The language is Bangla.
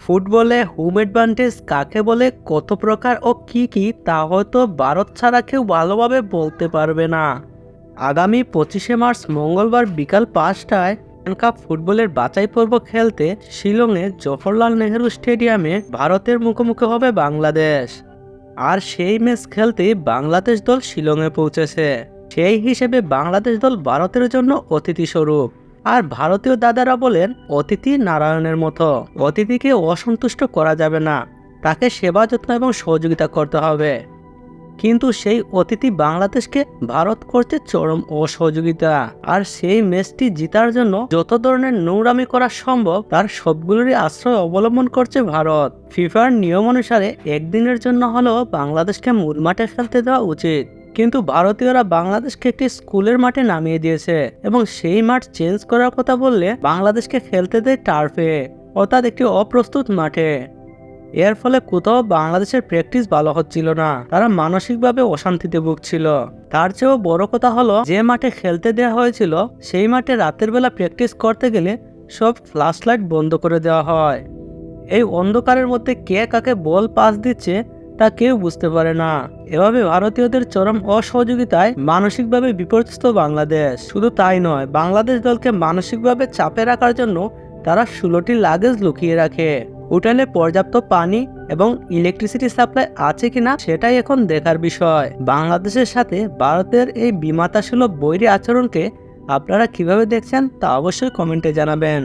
ফুটবলে হোম অ্যাডভান্টেজ কাকে বলে, কত প্রকার ও কি কি তা হয়তো ভারত ছাড়া কেউ ভালোভাবে বলতে পারবে না। আগামী 25শে মার্চ মঙ্গলবার বিকাল 5টায় কাপ ফুটবলের বাছাই পর্ব খেলতে শিলংয়ে জওহরলাল নেহেরু স্টেডিয়ামে ভারতের মুখোমুখি হবে বাংলাদেশ। আর সেই ম্যাচ খেলতেই বাংলাদেশ দল শিলংয়ে পৌঁছেছে। সেই হিসেবে বাংলাদেশ দল ভারতের জন্য অতিথি স্বরূপ। আর ভারতীয় দাদারা বলেন, অতিথি নারায়ণের মতো, অতিথিকে অসন্তুষ্ট করা যাবে না, তাকে সেবা যত্ন এবং সহযোগিতা করতে হবে। কিন্তু সেই অতিথি বাংলাদেশকে ভারত করছে চরম অসহযোগিতা। আর সেই ম্যাচটি জিতার জন্য যত ধরনের নোংরামি করা সম্ভব তার সবগুলোরই আশ্রয় অবলম্বন করছে ভারত। ফিফার নিয়ম অনুসারে একদিনের জন্য হলেও বাংলাদেশকে মূল মাঠে খেলতে দেওয়া উচিত, কিন্তু ভারতীয়রা বাংলাদেশকে একটি স্কুলের মাঠে নামিয়ে দিয়েছে এবং সেই মাঠ চেঞ্জ করার কথা বললে বাংলাদেশকে খেলতে দেয় টার্ফে, অর্থাৎ একটি অপ্রস্তুত মাঠে। এর ফলে কোথাও বাংলাদেশের প্র্যাকটিস ভালো হচ্ছিল না, তারা মানসিকভাবে অশান্তিতে ভুগছিল। তার চেয়েও বড় কথা হলো, যে মাঠে খেলতে দেওয়া হয়েছিল সেই মাঠে রাতের বেলা প্র্যাকটিস করতে গেলে সব ফ্ল্যাশ লাইট বন্ধ করে দেওয়া হয়। এই অন্ধকারের মধ্যে কে কাকে বল পাস দিচ্ছে তা কেউ বুঝতে পারে না। এভাবে ভারতীয়দের চরম অসহযোগিতায় মানসিকভাবে বিপর্যস্ত বাংলাদেশ। শুধু তাই নয়, বাংলাদেশ দলকে মানসিকভাবে চাপে রাখার জন্য তারা 16টি লাগেজ লুকিয়ে রাখে। হোটেলে পর্যাপ্ত পানি এবং ইলেকট্রিসিটি সাপ্লাই আছে কিনা সেটাই এখন দেখার বিষয়। বাংলাদেশের সাথে ভারতের এই বিমাতাসুলভ বৈরী আচরণকে আপনারা কিভাবে দেখছেন তা অবশ্যই কমেন্টে জানাবেন।